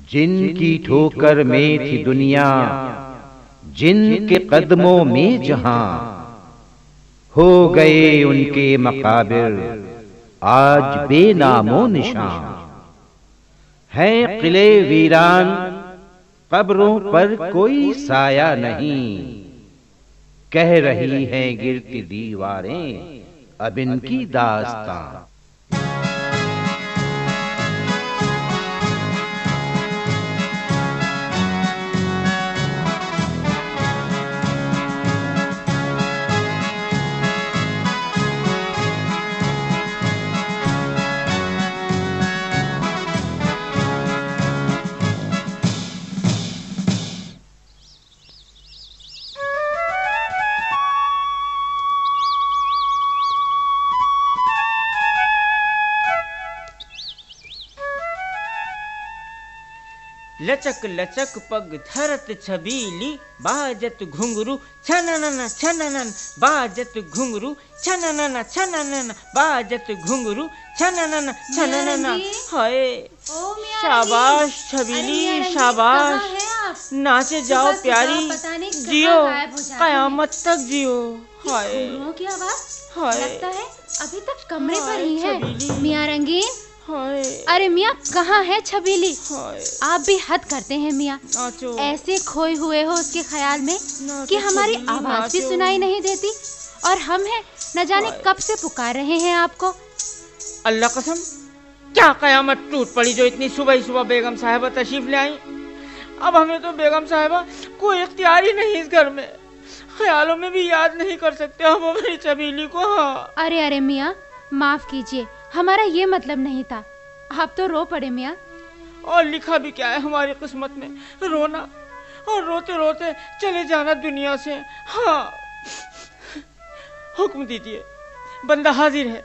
जिनकी ठोकर में थी दुनिया, जिनके कदमों में जहां, हो गए उनके मकाबिर आज बेनामो निशान। है किले वीरान, कब्रों पर कोई साया नहीं, कह रही हैं गिरती दीवारें अब इनकी दास्तां। लचक लचक पग धरत छबीली, बाजत घुंघरू छननन छननन, बाजत घुंघरू छननन छननन, बाजत घुंघरू छननन छननन। हाय शाबाश छबीली शाबाश, नाचे जाओ प्यारी, जियो कयामत तक जियो। हाय की आवाज हाय लगता है अभी तक कमरे पर ही है। मियां रंगीन, हाय अरे मियां कहाँ है छबीली? आप भी हद करते हैं मियां, नाचो ऐसे खोए हुए हो उसके ख्याल में कि हमारी आवाज भी सुनाई नहीं देती, और हम हैं न जाने कब से पुकार रहे हैं आपको। अल्लाह कसम, क्या कयामत टूट पड़ी जो इतनी सुबह सुबह बेगम साहिबा तशरीफ ले आई। अब हमें तो बेगम साहिबा कोई इख्तियार ही नहीं इस घर में, ख्यालों में भी याद नहीं कर सकते हम अपनी छबीली को। हाँ अरे अरे मियां माफ कीजिए, हमारा ये मतलब नहीं था। आप तो रो पड़े मियां। और लिखा भी क्या है हमारी किस्मत में, रोना और रोते रोते चले जाना दुनिया से। हाँ हुक्म दीजिए, बंदा हाजिर है।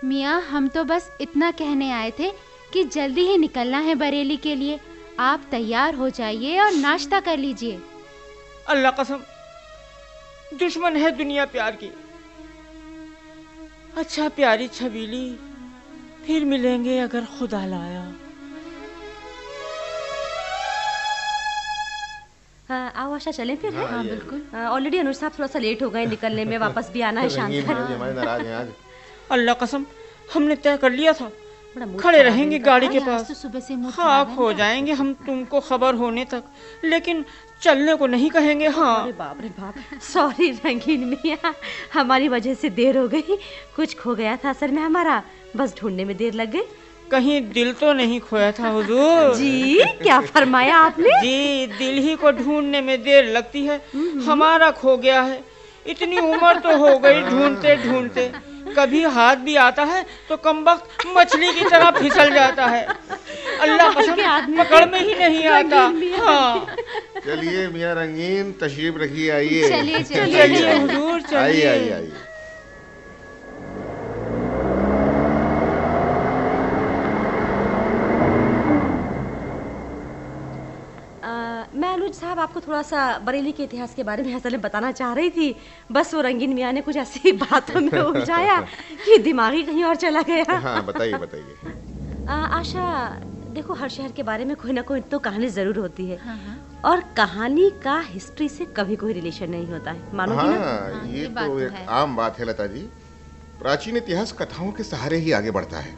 मियां हम तो बस इतना कहने आए थे कि जल्दी ही निकलना है बरेली के लिए। आप तैयार हो जाइए और नाश्ता कर लीजिए। अल्लाह कसम, दुश्मन है दुनिया प्यार की। अच्छा प्यारी छबीली, फिर मिलेंगे अगर खुदा लाया। आओ आशा चलें फिर। हाँ बिल्कुल। ऑलरेडी अनुज साहब थोड़ा सा लेट हो गए निकलने में, वापस भी आना है शाम तक। अल्लाह कसम, हमने तय कर लिया था खड़े रहेंगे गाड़ी के पास, तो सुबह से मुंह खाक हो जाएंगे हम तुमको खबर होने तक, लेकिन चलने को नहीं कहेंगे। हाँ अरे बाप रे बाप, सॉरी रंगीन मियां, हमारी वजह से देर हो गई। कुछ खो गया था असल में हमारा, बस ढूंढने में देर लग गई। कहीं दिल तो नहीं खोया था हुजूर? जी क्या फरमाया आपने? जी दिल ही को ढूंढने में देर लगती है, हमारा खो गया है। इतनी उम्र तो हो गई ढूंढते ढूंढते, कभी हाथ भी आता है तो कमबख्त मछली की तरह फिसल जाता है। अल्लाह कसम पकड़ में ही नहीं आता। हाँ चलिए मियां रंगीन तशरीफ रखिए, आइए। चलिए चलिए हुजूर चलिए। आइए आइए। मैं अनुज साहब आपको थोड़ा सा बरेली के इतिहास के बारे में असल में बताना चाह रही थी, बस वो रंगीन मियां ने कुछ ऐसी बातों में उलझाया कि दिमागी कहीं और चला गया। हाँ बताइए बताइए। आशा देखो, हर शहर के बारे में कोई ना कोई तो कहानी जरूर होती है। और कहानी का हिस्ट्री से कभी कोई रिलेशन नहीं होता है, मानोगी ना? ये तो एक आम बात है लता जी, प्राचीन इतिहास कथाओं के सहारे ही आगे बढ़ता है।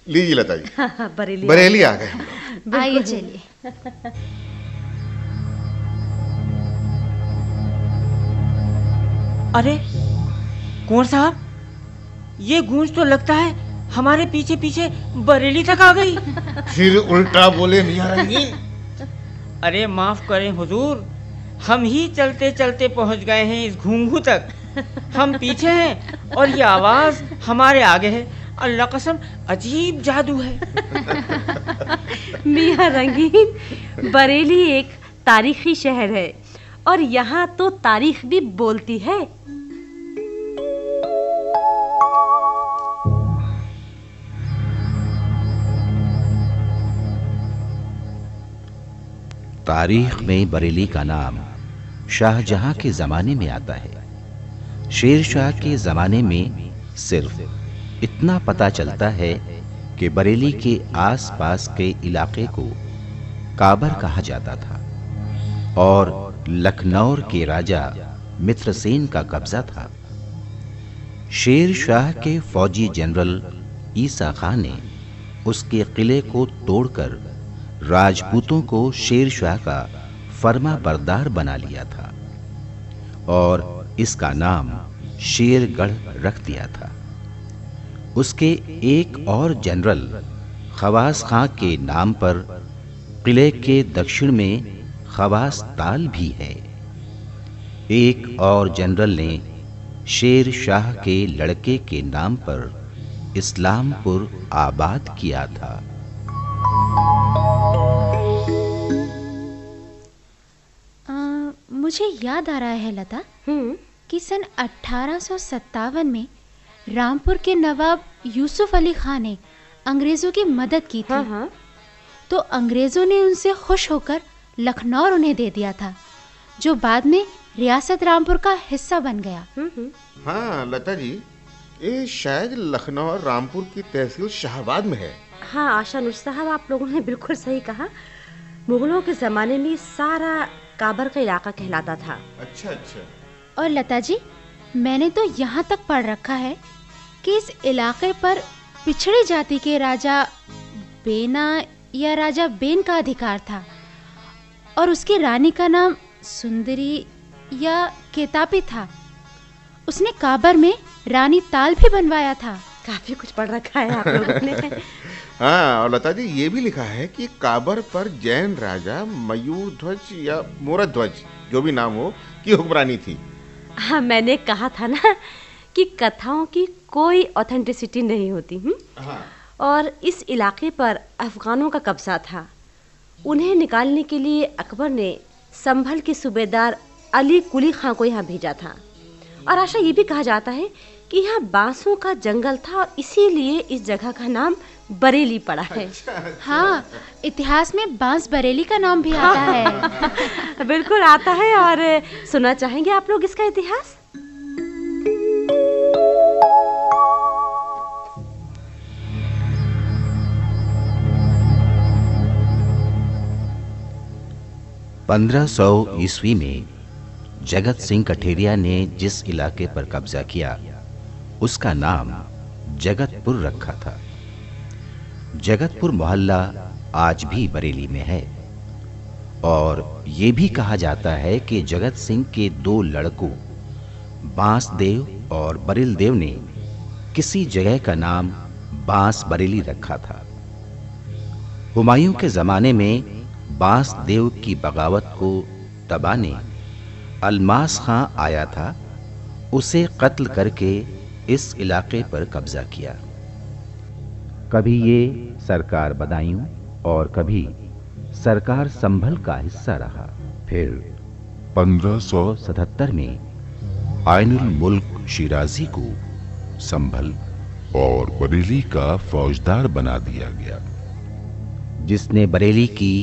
लीजिए लता जी, बरेली आ गए हम लोग। आइए चलिए। अरे कुंवर साहब, ये गूंज तो लगता है हमारे पीछे पीछे बरेली तक आ गई। फिर उल्टा बोले मियां रंगीन। अरे माफ करें हुजूर, हम ही चलते चलते पहुंच गए हैं इस घूंघू तक। हम पीछे हैं और ये आवाज हमारे आगे है। अल्लाह कसम अजीब जादू है। मियां रंगीन, बरेली एक तारीखी शहर है और यहाँ तो तारीख भी बोलती है। तारीख में बरेली का नाम शाहजहां के ज़माने में आता है। शेर शाह के ज़माने में सिर्फ इतना पता चलता है कि बरेली के आसपास के इलाके को काबर कहा जाता था और लखनऊ के राजा मित्रसेन का कब्जा था। शेर शाह के फौजी जनरल ईसा खान ने उसके किले को तोड़कर राजपूतों को शेर शाह का फर्मा बरदार बना लिया था और इसका नाम शेरगढ़ रख दिया था। उसके एक और जनरल खवास खां के नाम पर किले के दक्षिण में खवास ताल भी है। एक और जनरल ने शेर शाह के लड़के के नाम पर इस्लामपुर आबाद किया था। मुझे याद आ रहा है लता कि सन 1857 में रामपुर के नवाब यूसुफ अली खान ने अंग्रेजों की मदद की थी। तो अंग्रेजों ने उनसे खुश होकर लखनऊ उन्हें दे दिया था, जो बाद में रियासत रामपुर का हिस्सा बन गया। हाँ लता जी, ये शायद लखनऊ और रामपुर की तहसील शाहबाद में है। हाँ आशा नूर साहब, आप लोगों ने बिल्कुल सही कहा। मुगलों के जमाने में सारा काबर का इलाका कहलाता था। अच्छा। और लता जी, मैंने तो यहाँ तक पढ़ रखा है कि इस इलाके पर पिछड़ी जाति के राजा बेना या राजा बेन का अधिकार था और उसकी रानी का नाम सुंदरी या केतापी था। उसने काबर में रानी ताल भी बनवाया था। काफी कुछ पढ़ रखा है आप लोगों ने। हाँ, और लता जी ये भी लिखा है कि काबर पर जैन राजा मयूर ध्वज या मोरत ध्वज, जो भी नाम हो, की हुक्मरानी थी। हाँ, मैंने कहा था ना कि कथाओं की कोई ऑथेंटिसिटी नहीं होती। हाँ। और इस इलाके पर अफगानों का कब्जा था। उन्हें निकालने के लिए अकबर ने संभल के सूबेदार अली कुली खां को यहाँ भेजा था। और आशा ये भी कहा जाता है कि यहाँ बांसों का जंगल था और इसीलिए इस जगह का नाम बरेली पड़ा है। हाँ, इतिहास में बांस बरेली का नाम भी आता है। बिल्कुल आता है। और सुनना चाहेंगे आप लोग इसका इतिहास? ईस्वी में जगत सिंह कठेरिया ने जिस इलाके पर कब्जा किया उसका नाम जगतपुर रखा था। जगतपुर मोहल्ला आज भी बरेली में है और ये भी कहा जाता है कि जगत सिंह के 2 लड़कों बांसदेव और बरिलदेव ने किसी जगह का नाम बांस बरेली रखा था। हुमायूं के जमाने में बांसदेव की बगावत को दबाने अलमास खां आया था। उसे कत्ल करके इस इलाके पर कब्जा किया। कभी ये सरकार बदायूं और कभी सरकार संभल का हिस्सा रहा। फिर 1577 में आइनुल मुल्क शिराजी को संभल और बरेली का फौजदार बना दिया गया, जिसने बरेली की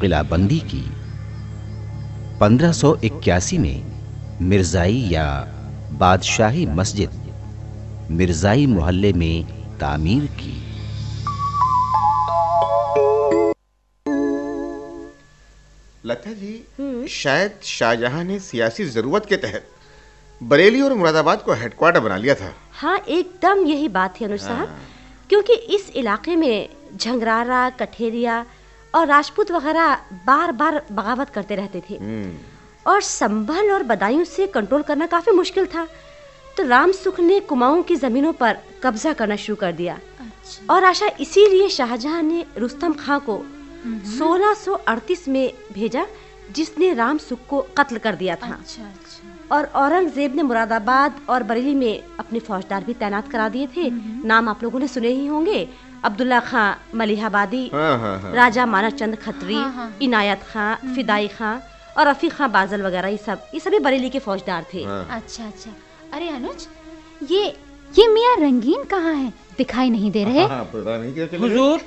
किलाबंदी की। 1581 में मिर्जाई या बादशाही मस्जिद मिर्जाई मोहल्ले में तामीर की। लता जी, शायद शाहजहां ने सियासी जरूरत के तहत बरेली और मुरादाबाद को हेडक्वार्टर बना लिया था। हाँ, एकदम यही बात है अनुज साहब, क्योंकि इस इलाके में झंगरारा, कठेरिया और राजपूत वगैरह बार बार बगावत करते रहते थे और संभल और बदायूं से कंट्रोल करना काफी मुश्किल था। तो राम सुख ने कुमाऊं की जमीनों पर कब्जा करना शुरू कर दिया। अच्छा। और आशा इसीलिए शाहजहां ने रुस्तम खां को 1638 में भेजा, जिसने राम सुख को कत्ल कर दिया था। अच्छा। और औरंगजेब ने मुरादाबाद और बरेली में अपने फौजदार भी तैनात करा दिए थे। नाम आप लोगों ने सुने ही होंगे, अब्दुल्ला खां मलिहाबादी, राजा मानक चंद खत्री, इनायत खां, फिदाई खां और रफीक खां बाजल वगैरह। ये सभी बरेली के फौजदार थे। अच्छा। अरे अनुज, ये मियाँ रंगीन कहाँ है? दिखाई नहीं दे रहे। हुजूर,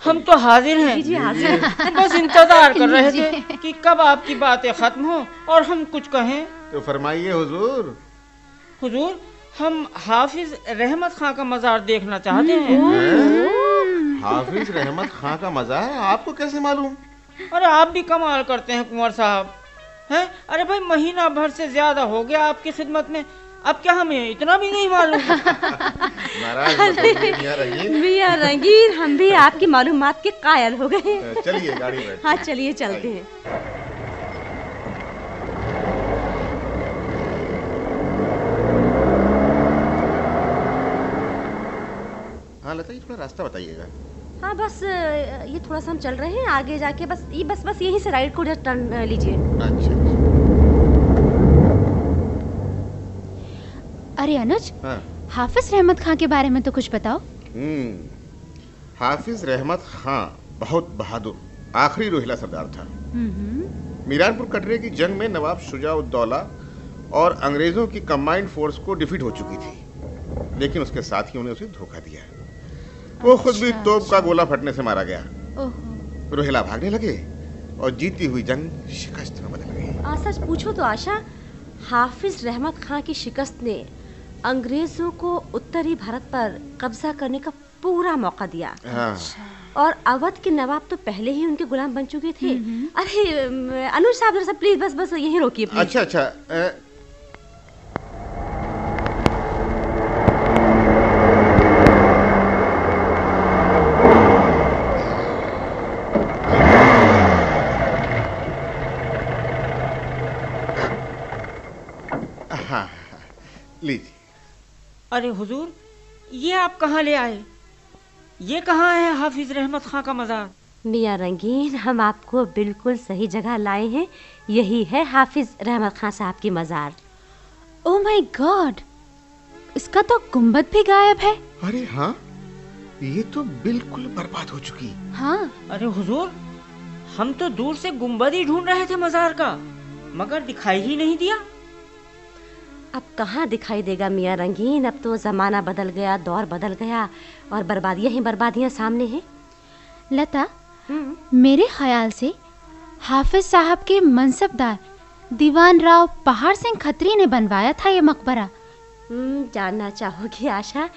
हम तो हाजिर हैं। जी हाजिर। बस इंतजार कर रहे थे कि कब आपकी बातें खत्म हो और हम कुछ कहें। तो फरमाइए हुजूर। हुजूर, हम हाफिज रहमत खां का मजार देखना चाहते हैं। हाफिज रहमत खां का मजार आपको कैसे मालूम? अरे आप भी कमाल करते हैं कुंवर साहब, हैं? अरे भाई, महीना भर से ज्यादा हो गया आपकी खिदमत में, अब क्या हमें इतना भी नहीं मालूम? नाराज मत होइए मियां रंगीन। मियां रंगीन, हम भी आपकी मालूमात के कायल हो गए। चलिए गाड़ी में। हाँ चलिए चलते हैं। हाँ लता, थोड़ा रास्ता बताइएगा। हाँ बस ये थोड़ा सा हम चल रहे हैं, आगे जाके बस यहीं से राइट को जस्ट टर्न लीजिए। अच्छा। अरे अनुज, हाँ। हाफिज रहमत खां के बारे में तो कुछ बताओ। हाफिज रहमत खां बहुत बहादुर आखिरी रोहिला सरदार था। मीरानपुर कटरे की जंग में नवाब शुजा-उद-दौला और अंग्रेजों की कंबाइंड फोर्स को डिफीट हो चुकी थी, लेकिन उसके साथियों ने उसे धोखा दिया। वो खुद भी तोप का गोला फटने से मारा गया। रोहिला भागने लगे और जीती हुई जंग शिकस्त में बदल गई। सच पूछो तो आशा, हाफिज रहमत खां की शिकस्त ने अंग्रेजों को उत्तरी भारत पर कब्जा करने का पूरा मौका दिया। हाँ। और अवध के नवाब तो पहले ही उनके गुलाम बन चुके थे। अरे अनुज साहब जरा प्लीज बस यहीं रोकिए प्लीज। अच्छा। हाँ, लीजिए। अरे हुजूर, ये आप कहाँ ले आए? ये कहाँ है हाफिज रहमत खां का मजार? मियां रंगीन, हम आपको बिल्कुल सही जगह लाए हैं। यही है हाफिज रहमत खां साहब की मजार। ओह माय गॉड, इसका तो गुंबद भी गायब है। अरे हाँ, ये तो बिल्कुल बर्बाद हो चुकी। हाँ। अरे हुजूर, हम तो दूर से गुंबद ही ढूंढ रहे थे मजार का, मगर दिखाई ही नहीं दिया। अब कहाँ दिखाई देगा मियां रंगीन, अब तो जमाना बदल गया, दौर बदल गया और बर्बादियां ही बर्बादियां सामने हैं। लता, मेरे ख्याल से हाफिज साहब के मनसबदार दीवान राव पहाड़ सिंह खत्री ने बनवाया था ये मकबरा। जानना चाहोगी आशा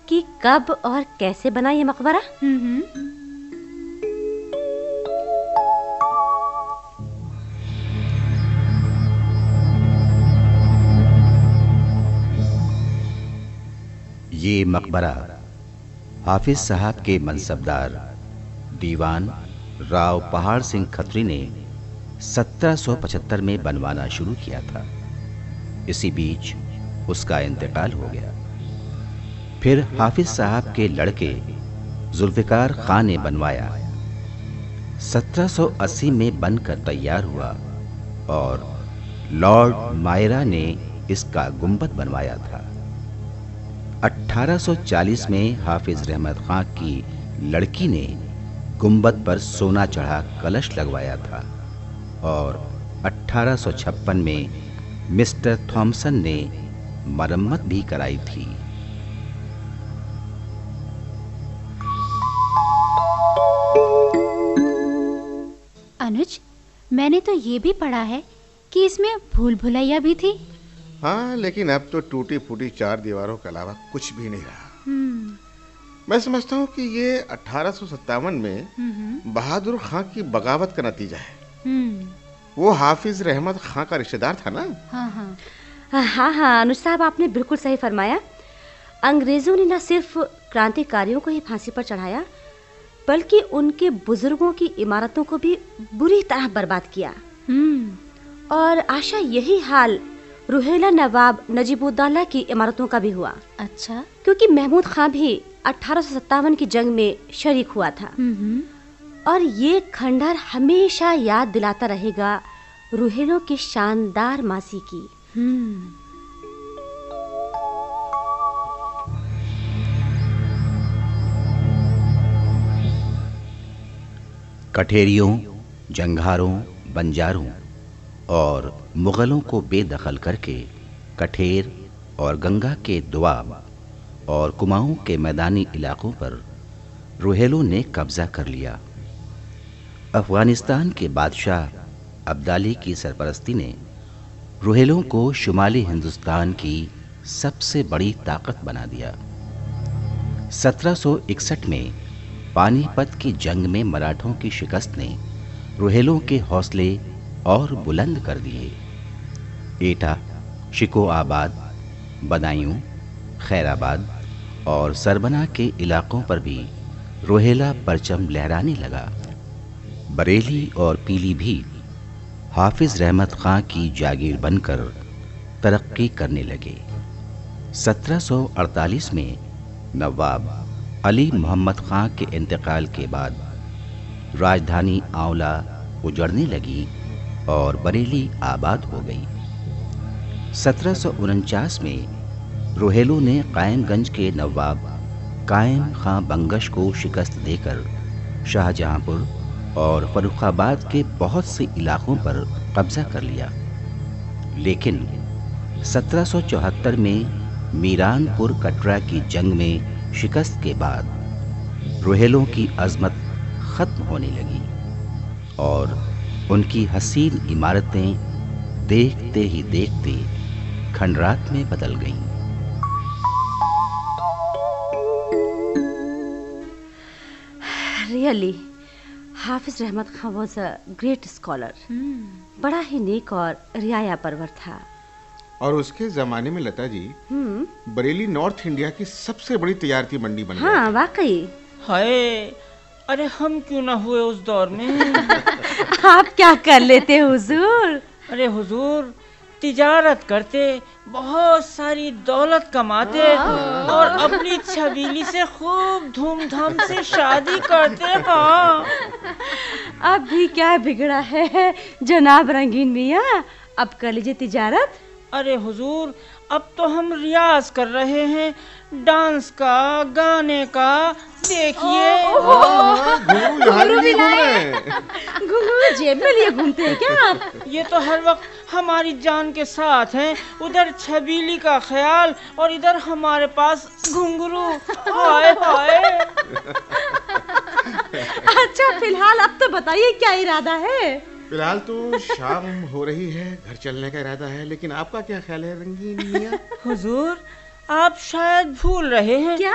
कि कब और कैसे बना ये मकबरा? ये मकबरा हाफिज साहब के मनसबदार दीवान राव पहाड़ सिंह खत्री ने 1775 में बनवाना शुरू किया था। इसी बीच उसका इंतकाल हो गया। फिर हाफिज साहब के लड़के जुल्फिकार खान ने बनवाया। 1780 में बनकर तैयार हुआ और लॉर्ड मायरा ने इसका गुंबद बनवाया था। 1840 में हाफिज रहमत खां की लड़की ने गुंबद पर सोना चढ़ा कलश लगवाया था और 1856 में मिस्टर थॉमसन ने मरम्मत भी कराई थी। अनुज, मैंने तो ये भी पढ़ा है कि इसमें भूल भुलैया भी थी। हाँ, लेकिन अब तो टूटी फूटी 4 दीवारों के अलावा कुछ भी नहीं रहा। मैं समझता हूँ कि ये 1857 में बहादुर खां की बगावत का नतीजा है। वो हाफिज रहमत खां का रिश्तेदार था ना? हाँ अनुज साहब, आपने बिल्कुल सही फरमाया। अंग्रेजों ने न सिर्फ क्रांतिकारियों को ही फांसी पर चढ़ाया, बल्कि उनके बुजुर्गों की इमारतों को भी बुरी तरह बर्बाद किया। और आशा यही हाल रुहेला नवाब नजीबुद्दौला की इमारतों का भी हुआ। अच्छा, क्योंकि महमूद खां भी 1857 की जंग में शरीक हुआ था। और ये खंडहर हमेशा याद दिलाता रहेगा रुहेलों की शानदार मासी की। कठेरियों, जंघारों, बंजारों और मुगलों को बेदखल करके कठेर और गंगा के दुआब और कुमाऊं के मैदानी इलाकों पर रोहेलों ने कब्जा कर लिया। अफगानिस्तान के बादशाह अब्दाली की सरपरस्ती ने रोहेलों को शुमाली हिंदुस्तान की सबसे बड़ी ताकत बना दिया। 1761 में पानीपत की जंग में मराठों की शिकस्त ने रोहेलों के हौसले और बुलंद कर दिए। एटा, शिकोआबाद, बदायूं, खैराबाद और सरबना के इलाकों पर भी रोहेला परचम लहराने लगा। बरेली और पीलीभीत हाफिज रहमत खां की जागीर बनकर तरक्की करने लगे। 1748 में नवाब अली मोहम्मद खां के इंतकाल के बाद राजधानी आंवला उजड़ने लगी और बरेली आबाद हो गई। 1749 में रोहेलों ने कायमगंज के नवाब कायम खां बंगश को शिकस्त देकर शाहजहांपुर और फर्रुखाबाद के बहुत से इलाकों पर कब्जा कर लिया। लेकिन 1774 में मीरानपुर कटरा की जंग में शिकस्त के बाद रोहेलों की अजमत खत्म होने लगी और उनकी हसीन इमारतें देखते ही देखते खंडरात में बदल गईं। रियली हाफिज रहमत खां वाज अ ग्रेट स्कॉलर। बड़ा ही नेक और रियाया परवर था। और उसके जमाने में लता जी बरेली नॉर्थ इंडिया की सबसे बड़ी तजारती मंडी बन गई। हाँ वाकई। हाय, अरे हम क्यों ना हुए उस दौर में। आप क्या कर लेते हुजूर? अरे हुजूर, तिजारत करते, बहुत सारी दौलत कमाते और अपनी छबीली से खूब धूमधाम से शादी करते। हाँ, अब भी क्या बिगड़ा है जनाब रंगीन मियाँ, अब कर लीजिए तिजारत। अरे हुजूर, अब तो हम रियाज कर रहे हैं डांस का, गाने का। देखिए घुंघरू जेब में लिए घूमते हैं क्या आप? ये तो हर वक्त हमारी जान के साथ हैं। उधर छबीली का ख्याल और इधर हमारे पास घुंघरू। हाय हाय। अच्छा, फिलहाल अब तो बताइए क्या इरादा है? फिलहाल तो शाम हो रही है, घर चलने का इरादा है, लेकिन आपका क्या ख्याल है रंगीन मियां? हुजूर, आप शायद भूल रहे हैं। क्या?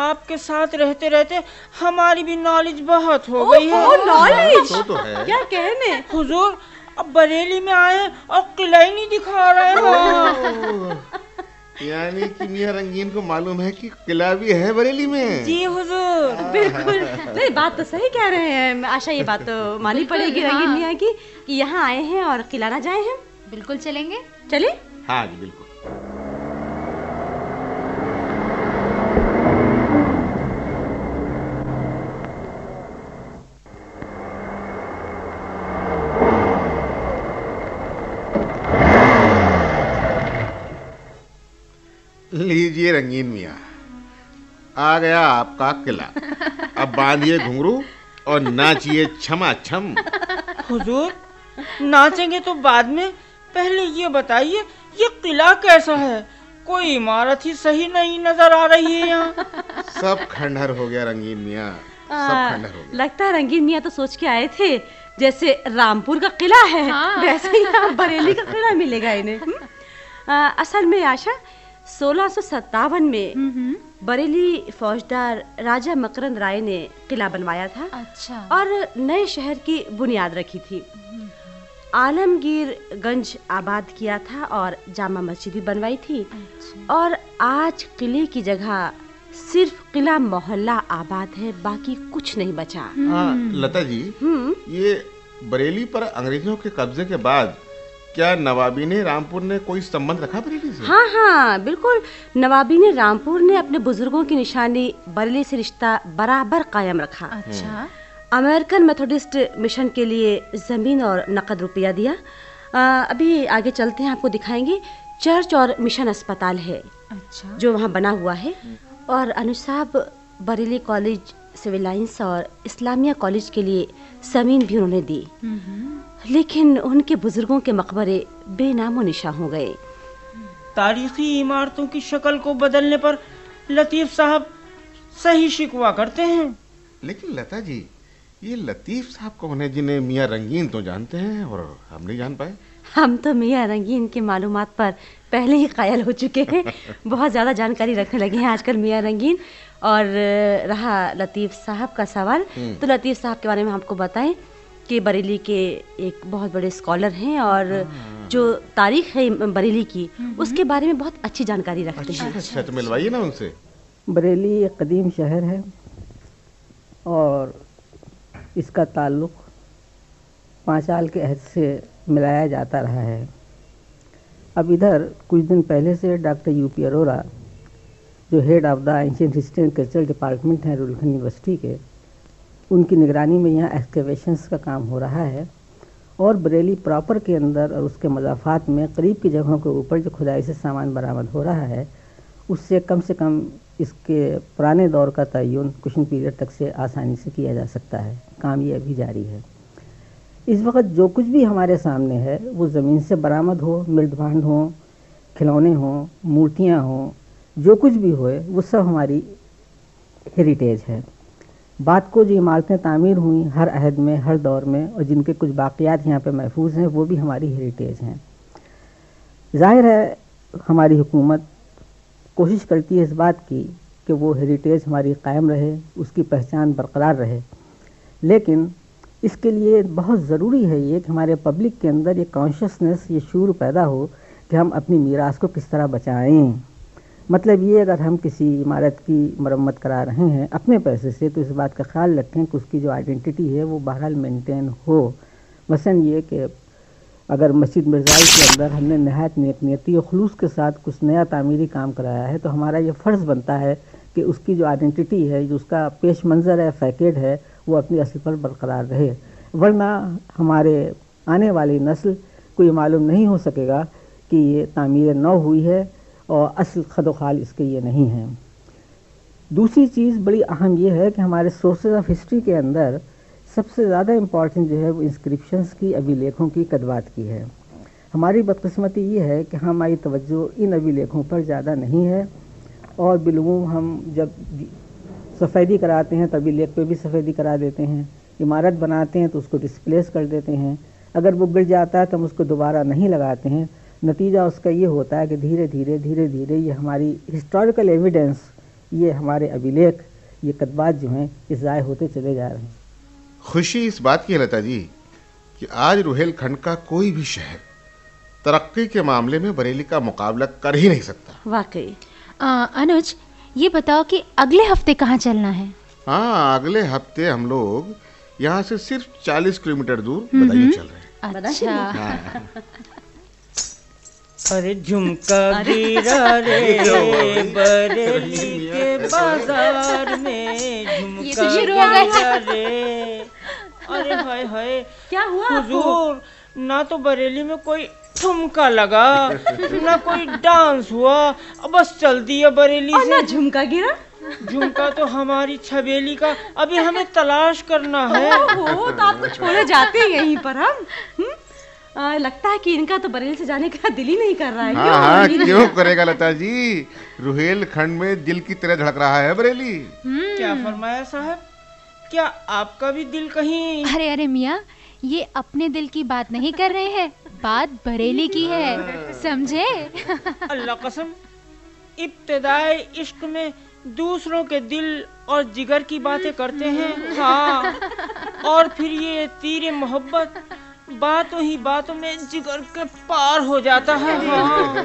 आपके साथ रहते रहते हमारी भी नॉलेज बहुत हो गई है। नॉलेज तो है। क्या कहने? हुजूर, अब बरेली में आए और किला ही नहीं दिखा रहे हैं। यानी कि मियां रंगीन को मालूम है कि किला भी है बरेली में। जी हुजूर। बिल्कुल। नहीं, बात तो सही कह रहे हैं। आशा ये बात तो माननी पड़ेगी रंगीन मियाँ की कि यहाँ आए हैं और किला ना जाए हैं। बिल्कुल चलेंगे। चले? हाँ जी बिल्कुल। लीजिए रंगीन मियाँ, आ गया आपका किला। अब बांधिए घुंघरू और नाचिए छमा छम। हुजूर, नाचेंगे तो बाद में, पहले ये बताइए ये किला कैसा है? कोई इमारत ही सही नहीं नजर आ रही है यहाँ। सब खंडहर हो गया रंगीन मियाँ, सब खंडहर हो गया। लगता है रंगीन मियाँ तो सोच के आए थे जैसे रामपुर का किला है, वैसे ही यहाँ बरेली का किला मिलेगा इन्हें। असल में आशा 1657 में बरेली फौजदार राजा मकरंद राय ने किला बनवाया था। अच्छा। और नए शहर की बुनियाद रखी थी। आलमगीरगंज आबाद किया था और जामा मस्जिद भी बनवाई थी। अच्छा। और आज किले की जगह सिर्फ किला मोहल्ला आबाद है, बाकी कुछ नहीं बचा। हाँ लता जी, ये बरेली पर अंग्रेजों के कब्जे के बाद क्या नवाबी ने रामपुर ने कोई संबंध रखा बरेली से? हाँ हाँ बिल्कुल, नवाबी ने रामपुर ने अपने बुजुर्गों की निशानी बरेली से रिश्ता बराबर कायम रखा। अच्छा। अमेरिकन मेथोडिस्ट मिशन के लिए जमीन और नकद रुपया दिया। अभी आगे चलते हैं, आपको दिखाएंगे। चर्च और मिशन अस्पताल है। अच्छा। जो वहाँ बना हुआ है। और अनुसाब बरेली कॉलेज, सिविल लाइंस और इस्लामिया कॉलेज के लिए जमीन भी उन्होंने दी। लेकिन उनके बुजुर्गों के मकबरे बेनामो निशा हो गए। तारीखी इमारतों की शक्ल को बदलने पर लतीफ साहब सही शिकवा करते हैं। लेकिन लता जी, ये लतीफ साहब कौन है जिन्हें मियाँ रंगीन तो जानते हैं और हम नहीं जान पाए? हम तो मियाँ रंगीन की मालूमात पर पहले ही कायल हो चुके हैं। बहुत ज़्यादा जानकारी रखने लगे हैं आजकल मियाँ रंगीन। और रहा लतीफ़ साहब का सवाल, तो लतीफ़ साहब के बारे में हमको बताएं कि बरेली के एक बहुत बड़े स्कॉलर हैं और जो तारीख है बरेली की उसके बारे में बहुत अच्छी जानकारी रखते हैं। अच्छा, तो मिलवाइए ना उनसे। बरेली एक कदीम शहर है और इसका ताल्लुक़ पांचाल के अहद से मिलाया जाता रहा है। अब इधर कुछ दिन पहले से डॉक्टर यूपी अरोरा, जो head of the ancient history and cultural department है रुलखंड यूनिवर्सिटी के, उनकी निगरानी में यहाँ एक्सकेवेशंस का काम हो रहा है और बरेली प्रॉपर के अंदर और उसके मज़ाफ़ात में करीब की जगहों के ऊपर जो खुदाई से सामान बरामद हो रहा है उससे कम इसके पुराने दौर का तयन कुशन पीरियड तक से आसानी से किया जा सकता है। काम ये अभी जारी है। इस वक्त जो कुछ भी हमारे सामने है वो ज़मीन से बरामद हो, मृदभांड हो, खिलौने हों, मूर्तियाँ हों, जो कुछ भी होए वो सब हमारी हेरिटेज है। बात को जो इमारतें तामीर हुई हर अहद में, हर दौर में, और जिनके कुछ बाक़ियात यहाँ पे महफूज हैं वो भी हमारी हेरिटेज हैं। ज़ाहिर है हमारी हुकूमत कोशिश करती है इस बात की कि वो हेरिटेज हमारी कायम रहे, उसकी पहचान बरकरार रहे, लेकिन इसके लिए बहुत ज़रूरी है ये कि हमारे पब्लिक के अंदर ये कॉन्शियसनेस, ये शूर पैदा हो कि हम अपनी मीरास को किस तरह बचाएं। मतलब ये, अगर हम किसी इमारत की मरम्मत करा रहे हैं अपने पैसे से तो इस बात का ख्याल रखें कि उसकी जो आइडेंटिटी है वो बहरहाल मेंटेन हो। मसलन ये कि अगर मस्जिद मिर्ज़ाई के अंदर हमने नहायत नेकनियती और खुलूस के साथ कुछ नया तामीरी काम कराया है तो हमारा ये फ़र्ज़ बनता है कि उसकी जो आइडेंटिटी है, जो उसका पेश मंज़र है, फैकेट है, वो अपनी असल पर बरकरार रहे। वरना हमारे आने वाली नस्ल को ये मालूम नहीं हो सकेगा कि ये तामीर नौ हुई है और असल खदोखाल इसके ये नहीं है। दूसरी चीज़ बड़ी अहम ये है कि हमारे सोर्सेज ऑफ हिस्ट्री के अंदर सबसे ज़्यादा इम्पॉर्टेंट जो है वो इंस्क्रिप्शंस की, अभिलेखों की, कदवात की है। हमारी बदकिस्मती ये है कि हमारी तवज्जो इन अभिलेखों पर ज़्यादा नहीं है और बिलूम हम जब सफ़ेदी कराते हैं तो अभिलेख पे भी सफ़ेदी करा देते हैं, इमारत बनाते हैं तो उसको डिस्प्लेस कर देते हैं, अगर वो गिर जाता है तो हम उसको दोबारा नहीं लगाते हैं। नतीजा उसका ये होता है कि धीरे धीरे ये हमारी हिस्टोरिकल एविडेंस, ये हमारे अभिलेख, ये कदबात जो हैं ये ज़ाय होते चले जा रहे हैं। खुशी इस बात की है लता जी कि आज रुहेलखंड का कोई भी शहर तरक्की के मामले में बरेली का मुकाबला कर ही नहीं सकता। वाकई। अनुज, ये बताओ कि अगले हफ्ते कहाँ चलना है? हाँ, अगले हफ्ते हम लोग यहाँ से सिर्फ 40 किलोमीटर दूर बदायूं चल रहे हैं। अच्छा। अरे झुमका गिरा रे बरेली के बाजार में, झुमका गिरा रे। अरे हाय हाय, क्या हुआ हुजूर, ना तो बरेली में कोई ठुमका लगा ना कोई डांस हुआ, बस चल दिया बरेली और से। ना झुमका गिरा। झुमका तो हमारी छबेली का अभी हमें तलाश करना है। ओहो, तो आपको छोड़े जाते हैं यहीं पर हम। लगता है कि इनका तो बरेली से जाने का दिल ही नहीं कर रहा है। हाँ, क्यों करेगा लता जी, रुहेलखंड में दिल की तरह धड़क रहा है बरेली। क्या फरमाया साहब, क्या आपका भी दिल कहीं? अरे मियाँ, ये अपने दिल की बात नहीं कर रहे हैं, बात बरेली की है, समझे? अल्लाह कसम, इब्तिदाई इश्क में दूसरों के दिल और जिगर की बातें करते हैं। हाँ, और फिर ये तीर मोहब्बत बातों ही बातों में जिगर के पार हो जाता है। हाँ,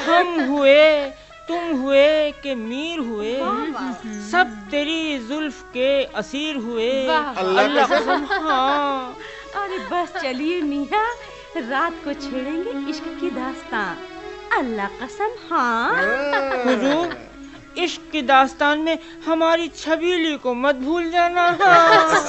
हम हुए, तुम हुए के मीर हुए, सब तेरी जुल्फ के असीर हुए। अल्लाह कसम। हाँ। अरे बस चलिए मियाँ, रात को छेड़ेंगे इश्क की दास्तान। अल्लाह कसम। हाँ। हुजूर, इश्क की दास्तान में हमारी छबीली को मत भूल जाना। हाँ।